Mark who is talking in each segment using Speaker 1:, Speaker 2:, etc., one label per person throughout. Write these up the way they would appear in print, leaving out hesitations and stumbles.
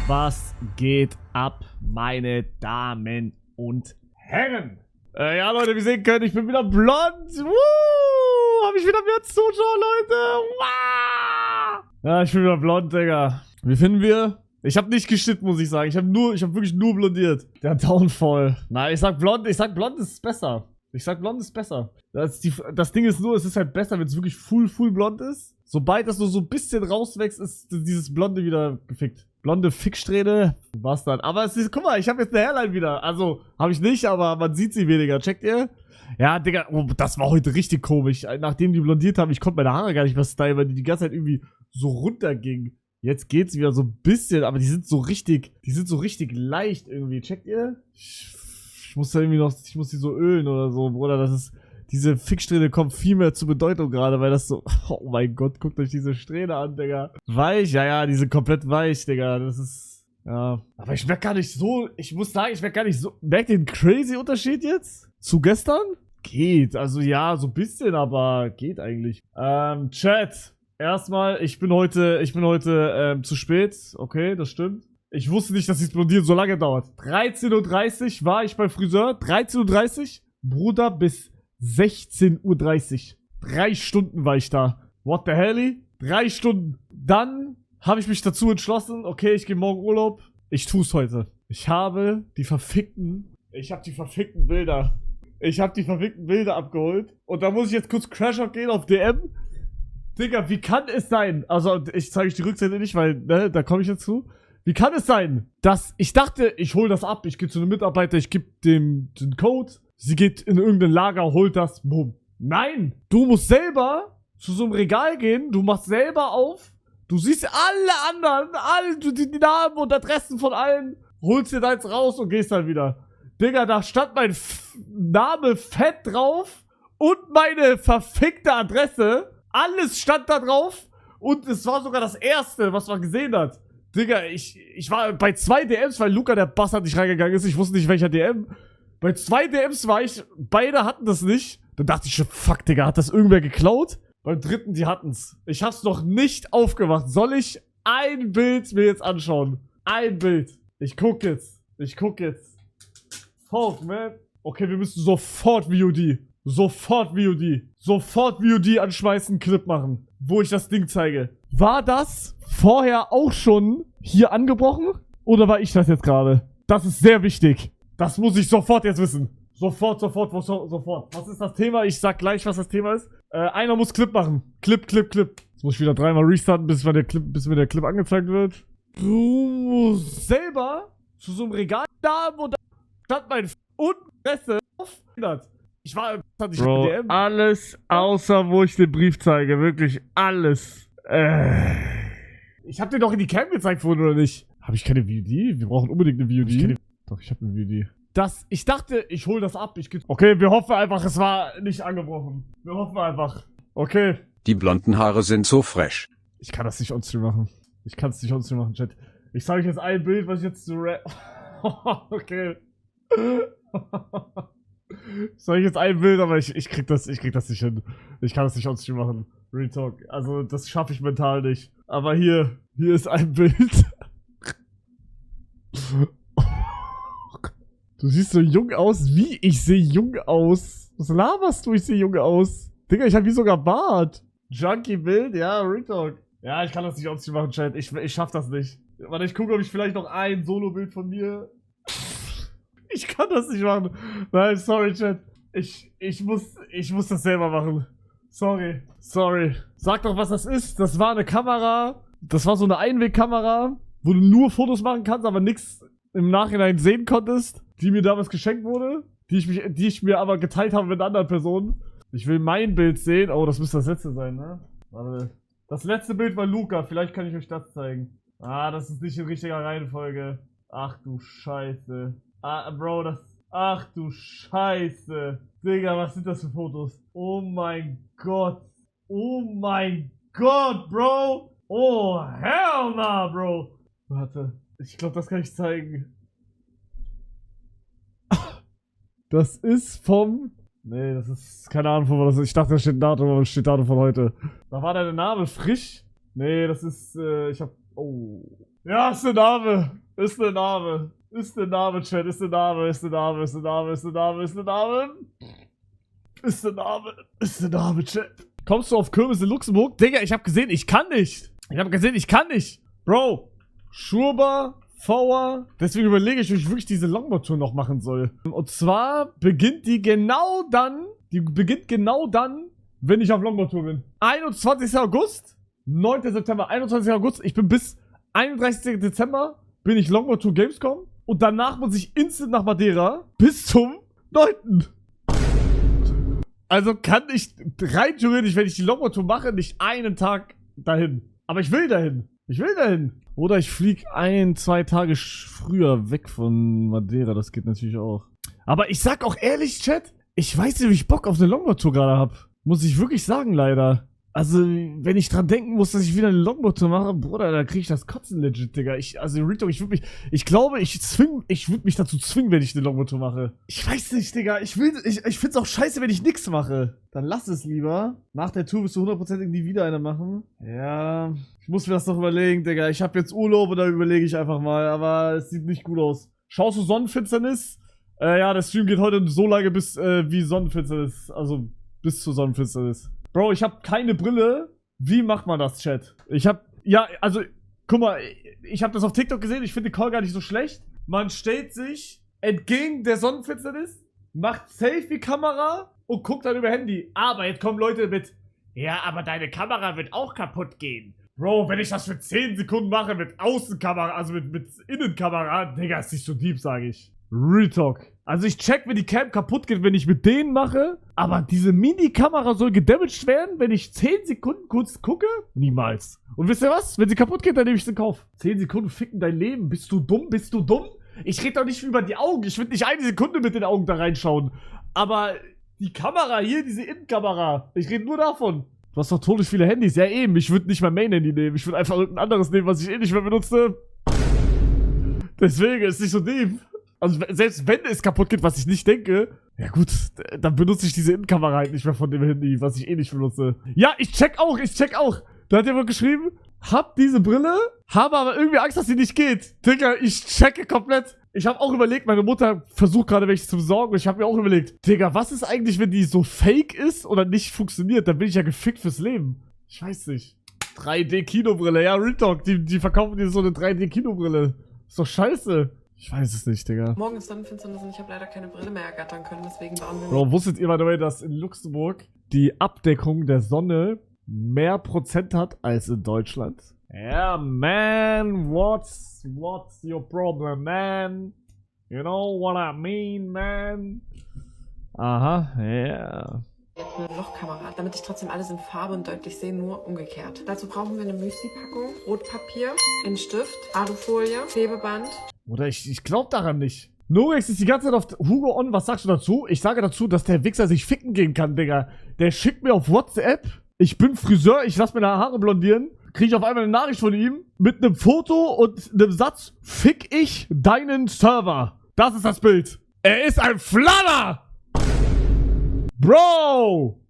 Speaker 1: Was geht ab, meine Damen und Herren? Ja, Leute, wie ihr sehen könnt, ich bin wieder blond. Hab ich wieder mehr Zuschauer, Leute. Wow. Ja, ich bin wieder blond, Digga. Wie finden wir? Ich habe nicht geschnitten, muss ich sagen. Ich habe wirklich nur blondiert. Der Downfall. Nein, ich sag blond ist besser. Das Ding ist nur, es ist halt besser, wenn es wirklich full blond ist. Sobald das nur so ein bisschen rauswächst, ist dieses Blonde wieder gefickt. Blonde Ficksträhne, was dann? Aber es ist, guck mal, ich habe jetzt eine Hairline wieder. Also, habe ich nicht, aber man sieht sie weniger. Checkt ihr? Ja, Digga, oh, das war heute richtig komisch. Nachdem die blondiert haben, ich konnte meine Haare gar nicht mehr stylen, weil die ganze Zeit irgendwie so runtergingen. Jetzt geht's wieder so ein bisschen, aber die sind so richtig leicht irgendwie. Checkt ihr? Ich muss da irgendwie noch, ich muss die so ölen oder so, Bruder. Das ist, diese Ficksträhne kommt viel mehr zur Bedeutung gerade, weil das so, oh mein Gott, guckt euch diese Strähne an, Digga. Weich, ja, die sind komplett weich, Digga. Das ist, ja. Aber ich merke gar nicht so, ich muss sagen, ich merke gar nicht so, merkt ihr den crazy Unterschied jetzt? Zu gestern? Geht, also ja, so ein bisschen, aber geht eigentlich. Chat. Erstmal, ich bin heute zu spät. Okay, das stimmt. Ich wusste nicht, dass dieses Blondieren so lange dauert. 13:30 Uhr war ich beim Friseur. 13:30 Uhr, Bruder, bis 16:30 Uhr. 3 Stunden war ich da. What the hell? 3 Stunden. Dann habe ich mich dazu entschlossen, okay, ich gehe morgen Urlaub. Ich tu's heute. Ich habe die verfickten Bilder. Ich habe die verfickten Bilder abgeholt. Und da muss ich jetzt kurz Crash-Out gehen auf DM. Digga, wie kann es sein? Also, ich zeige euch die Rückseite nicht, weil, ne, da komme ich jetzt zu. Wie kann es sein, dass ich dachte, ich hole das ab, ich gehe zu einem Mitarbeiter, ich gebe dem den Code, sie geht in irgendein Lager, holt das, boom. Nein, du musst selber zu so einem Regal gehen, du machst selber auf, du siehst alle anderen, die Namen und Adressen von allen, holst dir deins raus und gehst dann wieder. Digga, da stand mein Name fett drauf und meine verfickte Adresse. Alles stand da drauf und es war sogar das erste, was man gesehen hat. Digga, ich war bei 2 DMs, weil Luca, der Bastard, nicht reingegangen ist. Ich wusste nicht, welcher DM. Bei 2 DMs war ich, beide hatten das nicht. Dann dachte ich schon, fuck, Digga, hat das irgendwer geklaut? Beim dritten, die hatten's. Ich hab's noch nicht aufgemacht. Soll ich ein Bild mir jetzt anschauen? Ein Bild. Ich guck jetzt. Fuck, man. Okay, wir müssen sofort VOD. Sofort VOD anschmeißen, Clip machen, wo ich das Ding zeige. War das vorher auch schon hier angebrochen? Oder war ich das jetzt gerade? Das ist sehr wichtig. Das muss ich sofort jetzt wissen. Sofort. Was ist das Thema? Ich sag gleich, was das Thema ist. Einer muss Clip machen. Clip. Jetzt muss ich wieder 3-mal restarten, bis mir der Clip angezeigt wird. Du musst selber zu so einem Regal da, wo da stand mein Presse aufgehört. Ich war... Bro, alles außer wo ich den Brief zeige. Wirklich alles. Ich hab dir doch in die Cam gezeigt vorhin, oder nicht? Habe ich keine VOD? Wir brauchen unbedingt eine VOD. Doch, ich habe eine VOD. Ich dachte, ich hole das ab. Okay, wir hoffen einfach, es war nicht angebrochen. Wir hoffen einfach. Okay.
Speaker 2: Die blonden Haare sind so fresh.
Speaker 1: Ich kann das nicht on-stream machen. Chat. Ich zeige euch jetzt ein Bild, was ich jetzt so... Okay. Soll ich jetzt ein Bild, aber ich krieg das nicht hin. Ich kann das nicht on-stream machen. Real Talk. Also, das schaffe ich mental nicht. Aber hier ist ein Bild. Du siehst so jung aus. Wie? Ich sehe jung aus. Was laberst du? Ich sehe jung aus. Digga, ich habe hier sogar Bart. Junkie-Bild? Ja, Real Talk. Ja, ich kann das nicht on-stream machen, Chat. Ich schaff das nicht. Warte, ich gucke, ob ich vielleicht noch ein Solo-Bild von mir... Ich kann das nicht machen. Nein, sorry, Chat. Ich muss das selber machen. Sorry. Sag doch, was das ist. Das war eine Kamera. Das war so eine Einwegkamera, wo du nur Fotos machen kannst, aber nichts im Nachhinein sehen konntest, die mir damals geschenkt wurde, die ich mir aber geteilt habe mit anderen Personen. Ich will mein Bild sehen. Oh, das müsste das letzte sein, ne? Warte. Das letzte Bild war Luca. Vielleicht kann ich euch das zeigen. Ah, das ist nicht in richtiger Reihenfolge. Ach du Scheiße. Ah, Bro, ach du Scheiße. Digga, was sind das für Fotos? Oh mein Gott. Bro. Oh, hell nah, Bro. Warte. Ich glaube, das kann ich zeigen. Das ist vom... Nee, das ist... Keine Ahnung, von was das ist. Ich dachte, da steht ein Datum, aber es steht Datum von heute. Da war dein Name frisch. Nee, das ist... ich hab... Oh... Ja, ist der Name. Ist der Name. Ist der Name, Chat. Ist der Name. Ist der Name. Ist der Name. Ist der Name. Ist der Name. Ist der Name. Ist der Name, Chat. Kommst du auf Kirmes in Luxemburg? Digga, ich hab gesehen, ich kann nicht. Ich hab gesehen, ich kann nicht. Bro. Schurba. VR. Deswegen überlege ich, ob ich wirklich diese Longboard-Tour noch machen soll. Und zwar beginnt die genau dann. Die beginnt genau dann, wenn ich auf Longboard-Tour bin. 21. August. 9. September. 21. August. Ich bin bis 31. Dezember bin ich Longboard-Tour Gamescom. Und danach muss ich instant nach Madeira. Bis zum 9. Also kann ich rein theoretisch, wenn ich die Longboard-Tour mache, nicht einen Tag dahin. Aber ich will dahin. Ich will dahin. Oder ich fliege 1-2 Tage früher weg von Madeira. Das geht natürlich auch. Aber ich sag auch ehrlich, Chat, ich weiß nicht, wie ich Bock auf eine Longboard-Tour gerade hab. Muss ich wirklich sagen, leider. Also, wenn ich dran denken muss, dass ich wieder eine Longboard-Tour mache, Bruder, da krieg ich das Kotzen legit, Digga. Also, Reto, ich würde mich dazu zwingen, wenn ich eine Longboard-Tour mache. Ich weiß nicht, Digga. Ich find's auch scheiße, wenn ich nichts mache. Dann lass es lieber. Nach der Tour wirst du 100%ig nie wieder eine machen. Ja, ich muss mir das noch überlegen, Digga. Ich habe jetzt Urlaub und da überlege ich einfach mal, aber es sieht nicht gut aus. Schaust du Sonnenfinsternis? Ja, der Stream geht heute so lange bis, wie Sonnenfinsternis. Also, bis zur Sonnenfinsternis. Bro, ich habe keine Brille. Wie macht man das, Chat? Guck mal, ich habe das auf TikTok gesehen. Ich finde den Call gar nicht so schlecht. Man stellt sich entgegen der Sonnenfinsternis, macht Selfie-Kamera und guckt dann über Handy. Aber jetzt kommen Leute mit, ja, aber deine Kamera wird auch kaputt gehen. Bro, wenn ich das für 10 Sekunden mache mit Außenkamera, also mit Innenkamera, Digga, ist nicht so deep, sage ich. Real Talk. Also ich check, wenn die Cam kaputt geht, wenn ich mit denen mache. Aber diese Mini-Kamera soll gedamaged werden, wenn ich 10 Sekunden kurz gucke? Niemals. Und wisst ihr was? Wenn sie kaputt geht, dann nehme ich sie in Kauf. 10 Sekunden ficken dein Leben. Bist du dumm? Bist du dumm? Ich rede doch nicht über die Augen. Ich will nicht eine Sekunde mit den Augen da reinschauen. Aber die Kamera hier, diese Innenkamera. Ich rede nur davon. Du hast doch todlich viele Handys. Ja eben, ich würde nicht mein Main-Handy nehmen. Ich würde einfach irgendein anderes nehmen, was ich eh nicht mehr benutze. Deswegen ist es nicht so deep. Also selbst wenn es kaputt geht, was ich nicht denke, ja gut, dann benutze ich diese Innenkamera halt nicht mehr von dem Handy, was ich eh nicht benutze. Ja, ich check auch. Da hat jemand geschrieben, hab diese Brille, habe aber irgendwie Angst, dass sie nicht geht. Digga, ich checke komplett. Ich habe auch überlegt, meine Mutter versucht gerade welche zu besorgen und ich habe mir auch überlegt, Digga, was ist eigentlich, wenn die so fake ist oder nicht funktioniert? Dann bin ich ja gefickt fürs Leben. Ich weiß nicht. 3D-Kinobrille, ja, Real Talk, die verkaufen dir so eine 3D-Kinobrille. Ist doch scheiße. Ich weiß es nicht, Digga.
Speaker 3: Morgen ist Sonnenfinsternis und ich habe leider keine Brille mehr ergattern können, deswegen bauen wir...
Speaker 1: Bro, wusstet ihr, by the way, dass in Luxemburg die Abdeckung der Sonne mehr Prozent hat als in Deutschland? Yeah, man, what's your problem, man? You know what I mean, man? Aha, yeah.
Speaker 3: Jetzt eine Lochkamera, damit ich trotzdem alles in Farbe und deutlich sehe, nur umgekehrt. Dazu brauchen wir eine Müsli-Packung, Rotpapier, einen Stift, Alufolie, Klebeband.
Speaker 1: Oder ich glaub daran nicht. Norex ist die ganze Zeit auf Hugo on. Was sagst du dazu? Ich sage dazu, dass der Wichser sich ficken gehen kann, Digga. Der schickt mir auf WhatsApp, ich bin Friseur, ich lass mir meine Haare blondieren, kriege ich auf einmal eine Nachricht von ihm mit einem Foto und einem Satz, fick ich deinen Server. Das ist das Bild. Er ist ein Flanner! Bro!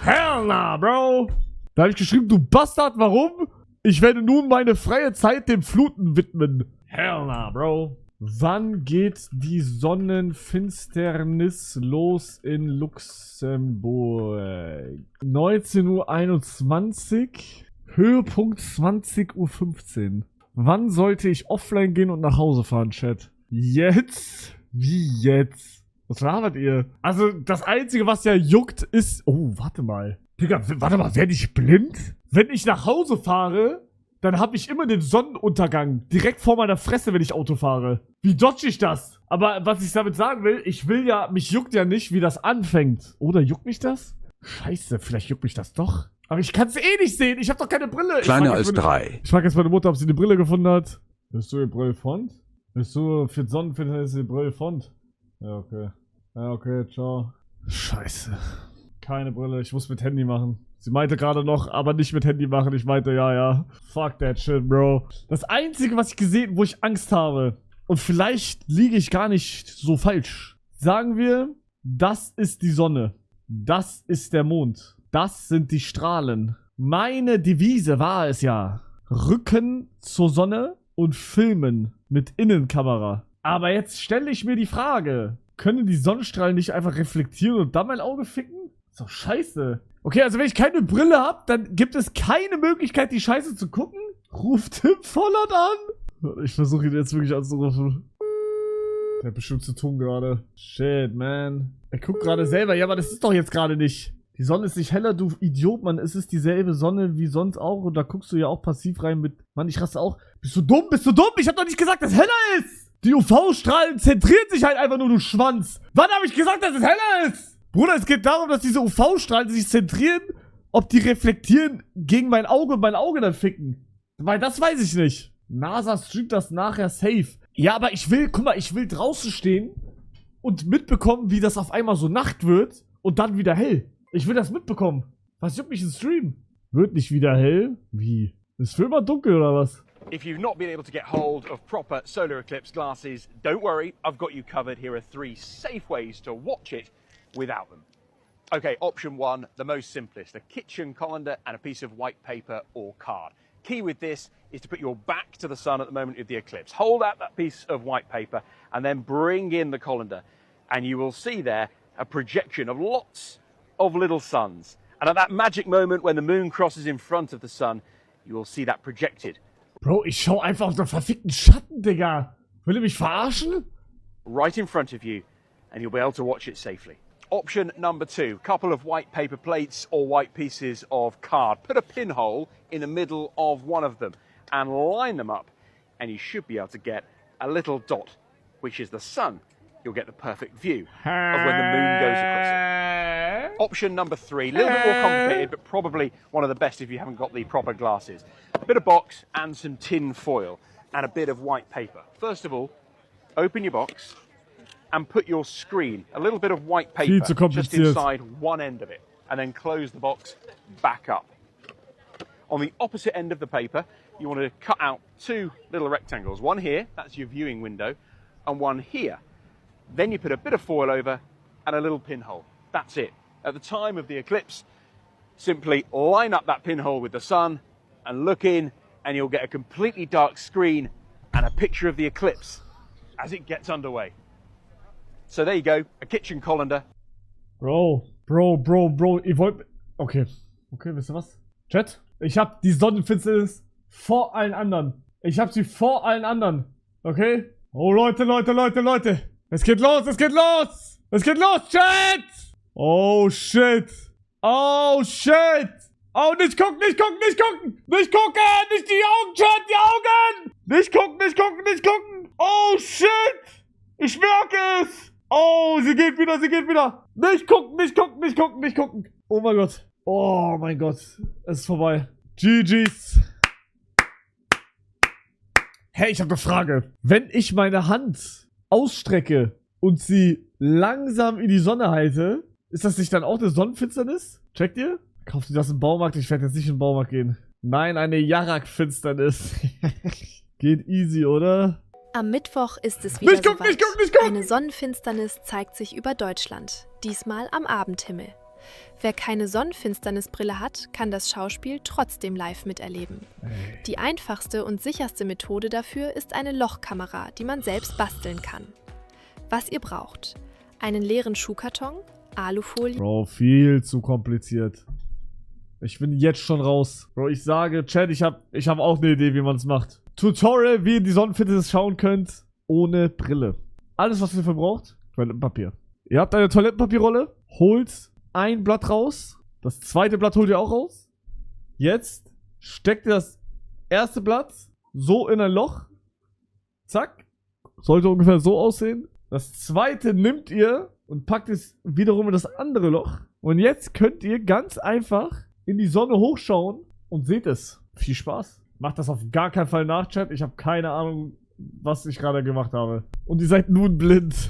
Speaker 1: Hell nah, Bro! Da habe ich geschrieben, du Bastard, warum? Ich werde nun meine freie Zeit dem Fluten widmen. Hell nah, Bro. Wann geht die Sonnenfinsternis los in Luxemburg? 19:21 Uhr. Höhepunkt 20:15 Uhr. Wann sollte ich offline gehen und nach Hause fahren, Chat? Jetzt? Wie jetzt? Was labert ihr? Also, das Einzige, was ja juckt, ist... Oh, warte mal. Digga, warte mal, werde ich blind? Wenn ich nach Hause fahre, dann habe ich immer den Sonnenuntergang direkt vor meiner Fresse, wenn ich Auto fahre. Wie dodge ich das? Aber was ich damit sagen will, mich juckt ja nicht, wie das anfängt. Oder juckt mich das? Scheiße, vielleicht juckt mich das doch. Aber ich kann es eh nicht sehen, ich habe doch keine Brille.
Speaker 2: Kleiner als 3.
Speaker 1: Ich frage jetzt meine Mutter, ob sie eine Brille gefunden hat. Bist du die Brille Font? Bist du für Sonnenfinsternis die Brille Font? Ja, okay. Ja, okay, ciao. Scheiße. Keine Brille, ich muss mit Handy machen. Sie meinte gerade noch, aber nicht mit Handy machen. Ich meinte, ja. Fuck that shit, Bro. Das Einzige, was ich gesehen, wo ich Angst habe, und vielleicht liege ich gar nicht so falsch. Sagen wir, das ist die Sonne. Das ist der Mond. Das sind die Strahlen. Meine Devise war es ja. Rücken zur Sonne und filmen mit Innenkamera. Aber jetzt stelle ich mir die Frage, können die Sonnenstrahlen nicht einfach reflektieren und dann mein Auge ficken? Ist doch scheiße. Okay, also wenn ich keine Brille habe, dann gibt es keine Möglichkeit, die Scheiße zu gucken? Ruft Tim Vollert an? Ich versuche ihn jetzt wirklich anzurufen. Der hat bestimmt zu tun gerade. Shit, man. Er guckt gerade selber. Ja, aber das ist doch jetzt gerade nicht. Die Sonne ist nicht heller, du Idiot, Mann. Es ist dieselbe Sonne wie sonst auch. Und da guckst du ja auch passiv rein mit... Mann, ich raste auch. Bist du dumm? Bist du dumm? Ich hab doch nicht gesagt, dass es heller ist. Die UV-Strahlen zentrieren sich halt einfach nur, du Schwanz. Wann habe ich gesagt, dass es heller ist? Bruder, es geht darum, dass diese UV-Strahlen sich zentrieren, ob die reflektieren gegen mein Auge und mein Auge dann ficken. Weil das weiß ich nicht. NASA streamt das nachher safe. Ja, aber ich will, guck mal, ich will draußen stehen und mitbekommen, wie das auf einmal so Nacht wird und dann wieder hell. Ich will das mitbekommen. Was juckt mich im Stream? Wird nicht wieder hell? Wie? Ist für immer dunkel oder was?
Speaker 4: If you've not been able to get hold of proper solar eclipse glasses, don't worry, I've got you covered. Here are 3 safe ways to watch it without them. Okay, option 1, the most simplest, a kitchen colander and a piece of white paper or card. Key with this is to put your back to the sun at the moment of the eclipse. Hold out that piece of white paper and then bring in the colander, and you will see there a projection of lots of little suns. And at that magic moment when the moon crosses in front of the sun, you will see that projected.
Speaker 1: Bro, ich schau einfach auf den verfickten Schatten, Digga. Will er mich verarschen?
Speaker 4: Right in front of you, and you'll be able to watch it safely. Option number 2, couple of white paper plates or white pieces of card. Put a pinhole in the middle of one of them and line them up, and you should be able to get a little dot, which is the sun. You'll get the perfect view of when the moon goes across it. Option number 3, a little bit more complicated, but probably one of the best if you haven't got the proper glasses. A bit of box and some tin foil and a bit of white paper. First of all, open your box and put your screen, a little bit of white paper, just inside one end of it, and then close the box back up. On the opposite end of the paper, you want to cut out 2 little rectangles. One here, that's your viewing window, and one here. Then you put a bit of foil over and a little pinhole. That's it. At the time of the eclipse, simply line up that pinhole with the sun and look in, and you'll get a completely dark screen and a picture of the eclipse as it gets underway. So there you go, a kitchen colander.
Speaker 1: Bro, ihr wollt... Okay, wisst ihr was? Chat, ich hab die Sonnenfinsternis vor allen anderen. Ich hab sie vor allen anderen. Okay? Oh, Leute. Es geht los, Chat! Oh, shit! Oh, nicht gucken! Nicht die Augen, Chat, die Augen! Nicht gucken! Oh, shit! Ich merke es! Oh, sie geht wieder! Nicht gucken! Oh mein Gott. Es ist vorbei. GG's. Hey, ich habe eine Frage. Wenn ich meine Hand ausstrecke und sie langsam in die Sonne halte, ist das nicht dann auch eine Sonnenfinsternis? Checkt ihr? Kauft ihr das im Baumarkt? Ich werde jetzt nicht in den Baumarkt gehen. Nein, eine Jarak-Finsternis. Geht easy, oder?
Speaker 5: Am Mittwoch ist es wieder soweit. Nicht gucken! Eine Sonnenfinsternis zeigt sich über Deutschland. Diesmal am Abendhimmel. Wer keine Sonnenfinsternisbrille hat, kann das Schauspiel trotzdem live miterleben. Die einfachste und sicherste Methode dafür ist eine Lochkamera, die man selbst basteln kann. Was ihr braucht: einen leeren Schuhkarton, Alufolie...
Speaker 1: Bro, viel zu kompliziert. Ich bin jetzt schon raus. Bro, ich sage, Chat, ich hab auch eine Idee, wie man es macht. Tutorial, wie ihr die Sonnenfinsternis schauen könnt, ohne Brille. Alles, was ihr dafür braucht, Toilettenpapier. Ihr habt eine Toilettenpapierrolle, holt ein Blatt raus, das zweite Blatt holt ihr auch raus. Jetzt steckt ihr das erste Blatt so in ein Loch. Zack. Sollte ungefähr so aussehen. Das zweite nimmt ihr und packt es wiederum in das andere Loch. Und jetzt könnt ihr ganz einfach in die Sonne hochschauen und seht es. Viel Spaß. Macht das auf gar keinen Fall nach, Chat. Ich habe keine Ahnung, was ich gerade gemacht habe. Und ihr seid nun blind.